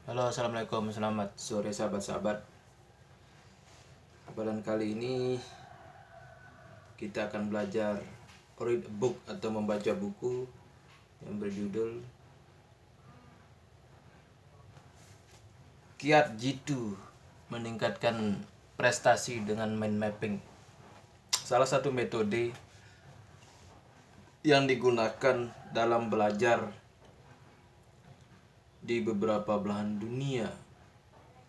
Halo, assalamualaikum, selamat sore sahabat-sahabat. Pada kali ini kita akan belajar read a book atau membaca buku yang berjudul Kiat Jitu Meningkatkan Prestasi dengan Mind Mapping. Salah satu metode yang digunakan dalam belajar di beberapa belahan dunia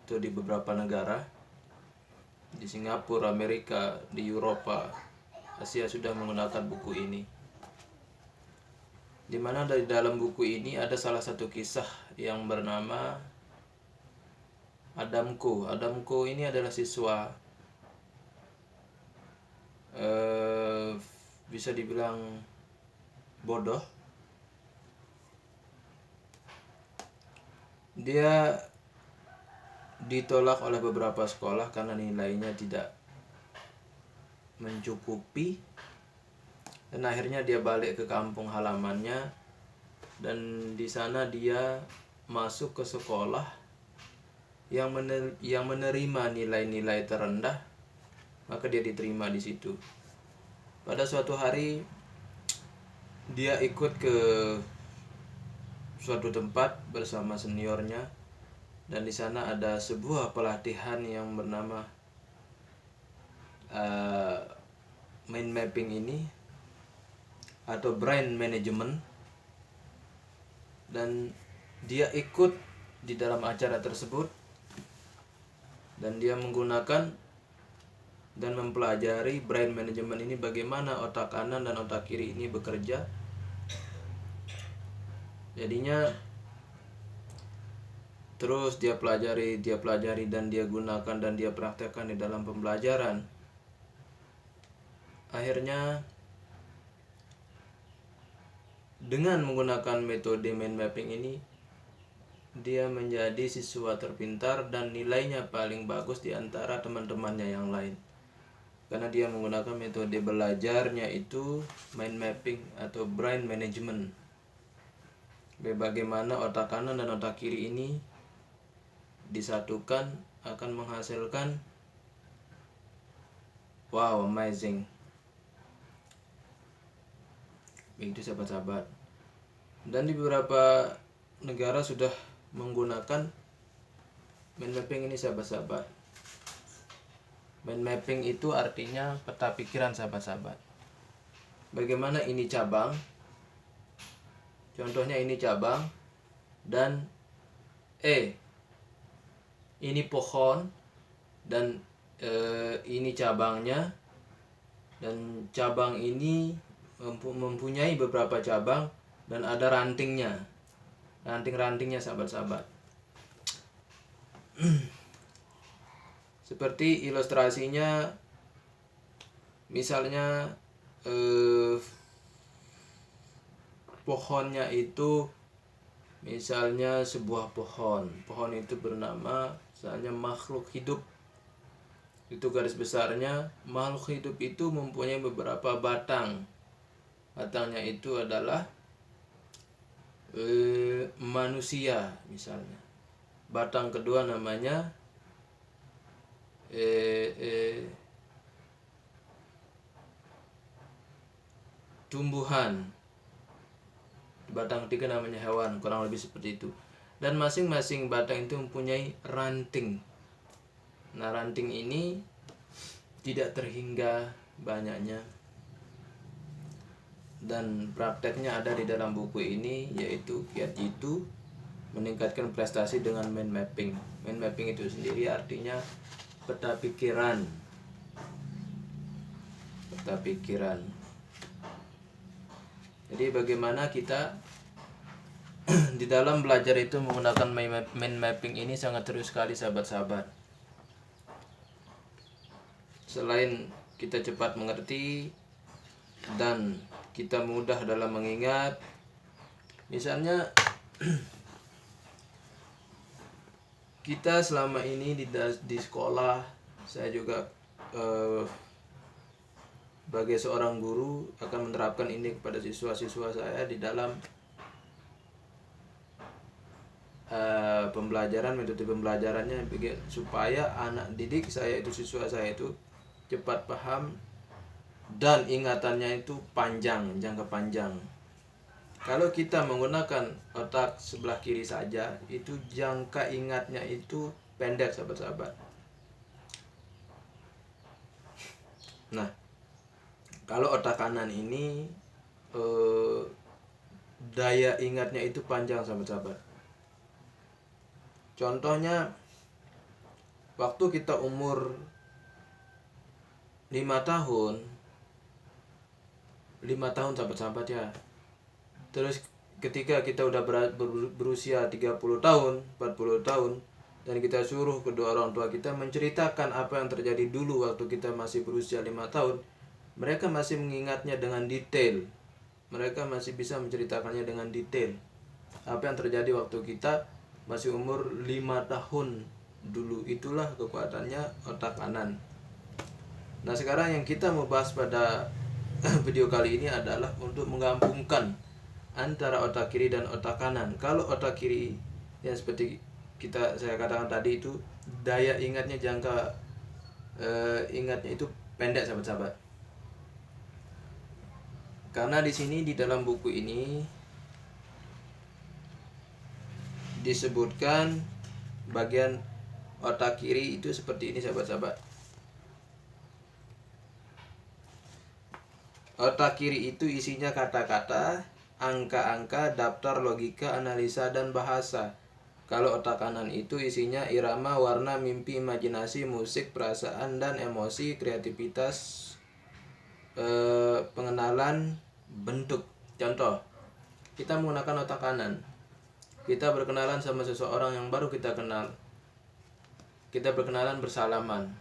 atau di beberapa negara, di Singapura, Amerika, di Eropa, Asia sudah menggunakan buku ini. Di mana dari dalam buku ini ada salah satu kisah yang bernama Adamko. Adamko ini adalah siswa bisa dibilang bodoh. Dia ditolak oleh beberapa sekolah karena nilainya tidak mencukupi, dan akhirnya dia balik ke kampung halamannya, dan di sana dia masuk ke sekolah yang menerima nilai-nilai terendah, maka dia diterima di situ. Pada suatu hari dia ikut ke suatu tempat bersama seniornya, dan di sana ada sebuah pelatihan yang bernama mind mapping ini atau brain management, dan dia ikut di dalam acara tersebut, dan dia menggunakan dan mempelajari brain management ini, bagaimana otak kanan dan otak kiri ini bekerja. Jadinya terus dia pelajari dan dia gunakan dan dia praktekkan di dalam pembelajaran. Akhirnya dengan menggunakan metode mind mapping ini, dia menjadi siswa terpintar dan nilainya paling bagus di antara teman-temannya yang lain. Karena dia menggunakan metode belajarnya itu mind mapping atau brain management. Bagaimana otak kanan dan otak kiri ini disatukan akan menghasilkan wow, amazing. Begitu sahabat-sahabat. Dan di beberapa negara sudah menggunakan mind mapping ini sahabat-sahabat. Mind mapping itu artinya peta pikiran sahabat-sahabat. Bagaimana ini cabang, contohnya ini cabang, dan ini pohon, dan ini cabangnya, dan cabang ini mempunyai beberapa cabang dan ada ranting-rantingnya sahabat-sahabat. Seperti ilustrasinya, misalnya pohonnya itu misalnya sebuah pohon itu bernama misalnya makhluk hidup. Itu garis besarnya, makhluk hidup itu mempunyai beberapa batang. Batangnya itu adalah manusia misalnya. Batang kedua namanya tumbuhan. Batang ketiga namanya hewan, kurang lebih seperti itu. Dan masing-masing batang itu mempunyai ranting. Nah, ranting ini tidak terhingga banyaknya, dan prakteknya ada di dalam buku ini, yaitu Kiat Jitu Meningkatkan Prestasi dengan Mind Mapping. Mind Mapping itu sendiri artinya peta pikiran. Jadi bagaimana kita di dalam belajar itu menggunakan mind mapping ini sangat terus sekali sahabat-sahabat. Selain kita cepat mengerti dan kita mudah dalam mengingat, misalnya kita selama ini di sekolah, saya juga sebagai seorang guru akan menerapkan ini kepada siswa-siswa saya di dalam pembelajaran, metode pembelajarannya supaya anak didik saya itu, siswa saya itu cepat paham dan ingatannya itu panjang, jangka panjang. Kalau kita menggunakan otak sebelah kiri saja, itu jangka ingatnya itu pendek, sahabat-sahabat. Nah, kalau otak kanan ini daya ingatnya itu panjang, sahabat-sahabat. Contohnya, waktu kita umur 5 tahun, 5 tahun sahabat-sahabat ya. Terus ketika kita udah berusia 30 tahun, 40 tahun, dan kita suruh kedua orang tua kita menceritakan apa yang terjadi dulu waktu kita masih berusia 5 tahun, mereka masih mengingatnya dengan detail. Mereka masih bisa menceritakannya dengan detail. Apa yang terjadi waktu kita masih umur 5 tahun dulu. Itulah kekuatannya otak kanan. Nah, sekarang yang kita mau bahas pada video kali ini adalah untuk menggabungkan antara otak kiri dan otak kanan. Kalau otak kiri yang seperti saya katakan tadi itu daya ingatnya, jangka ingatnya itu pendek, sahabat-sahabat. Karena di sini di dalam buku ini disebutkan bagian otak kiri itu seperti ini, sahabat-sahabat. Otak kiri itu isinya kata-kata, angka-angka, daftar logika, analisa, dan bahasa. Kalau otak kanan itu isinya irama, warna, mimpi, imajinasi, musik, perasaan, dan emosi, kreativitas, pengenalan, bentuk. Contoh, kita menggunakan otak kanan. Kita berkenalan sama seseorang yang baru kita kenal. Kita berkenalan, bersalaman.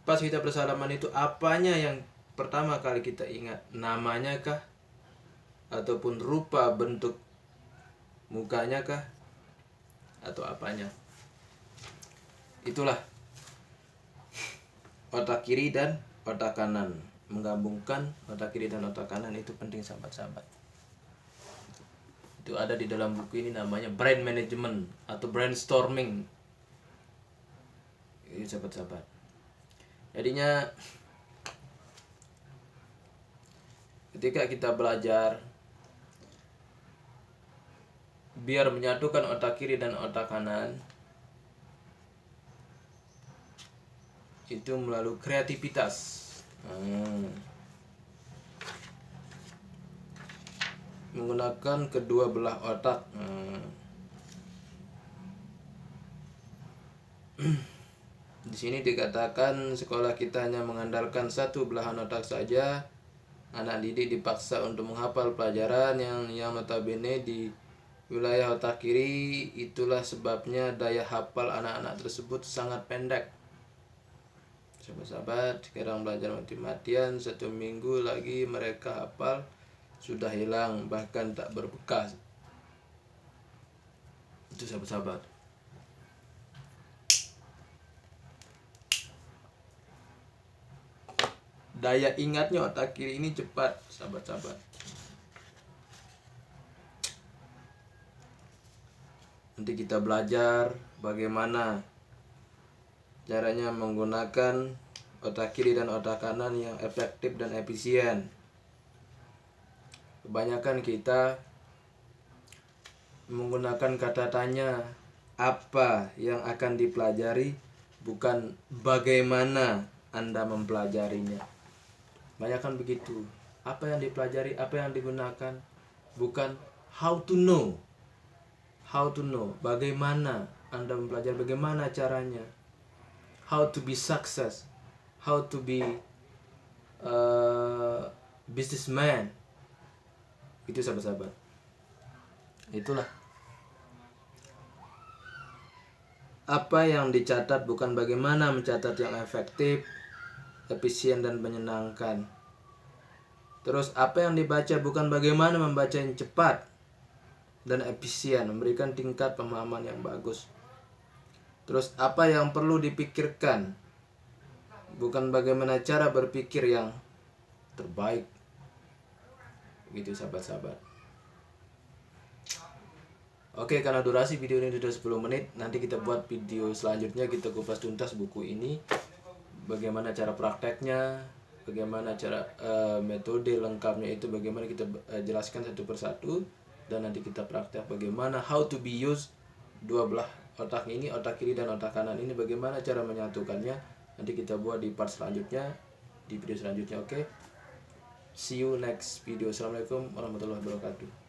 Pas kita bersalaman itu, apanya yang pertama kali kita ingat? Namanya kah? Ataupun rupa bentuk mukanya kah? Atau apanya? Itulah otak kiri dan otak kanan. Menggabungkan otak kiri dan otak kanan itu penting, sahabat-sahabat. Itu ada di dalam buku ini, namanya brain management atau brainstorming. Ini, sahabat-sahabat. Jadinya ketika kita belajar, biar menyatukan otak kiri dan otak kanan, itu melalui kreativitas. Menggunakan kedua belah otak. Di sini dikatakan sekolah kita hanya mengandalkan satu belahan otak saja. Anak didik dipaksa untuk menghafal pelajaran yang notabene di wilayah otak kiri. Itulah sebabnya daya hafal anak-anak tersebut sangat pendek. Sahabat-sahabat, sekarang belajar mati-matian, 1 minggu lagi mereka hafal sudah hilang, bahkan tak berbekas. Itu, sahabat-sahabat. Daya ingatnya otak kiri ini cepat, sahabat-sahabat. Nanti kita belajar bagaimana caranya menggunakan otak kiri dan otak kanan yang efektif dan efisien. Kebanyakan kita menggunakan kata tanya, apa yang akan dipelajari, bukan bagaimana Anda mempelajarinya. Kebanyakan begitu. Apa yang dipelajari, apa yang digunakan, bukan how to know. How to know, bagaimana Anda mempelajari, bagaimana caranya. How to be success, how to be businessman. Itu, sahabat-sahabat. Itulah. Apa yang dicatat, bukan bagaimana mencatat yang efektif, efisien, dan menyenangkan. Terus apa yang dibaca, bukan bagaimana membaca yang cepat dan efisien, memberikan tingkat pemahaman yang bagus. Terus apa yang perlu dipikirkan, bukan bagaimana cara berpikir yang terbaik. Begitu, sahabat-sahabat. Oke, karena durasi video ini sudah 10 menit, nanti kita buat video selanjutnya, kita kupas tuntas buku ini, bagaimana cara prakteknya, bagaimana cara metode lengkapnya itu, bagaimana kita jelaskan satu persatu, dan nanti kita praktek bagaimana how to be used dua belah otak ini, otak kiri dan otak kanan ini, bagaimana cara menyatukannya. Nanti kita buat di part selanjutnya, di video selanjutnya. Oke, see you next video. Assalamualaikum warahmatullahi wabarakatuh.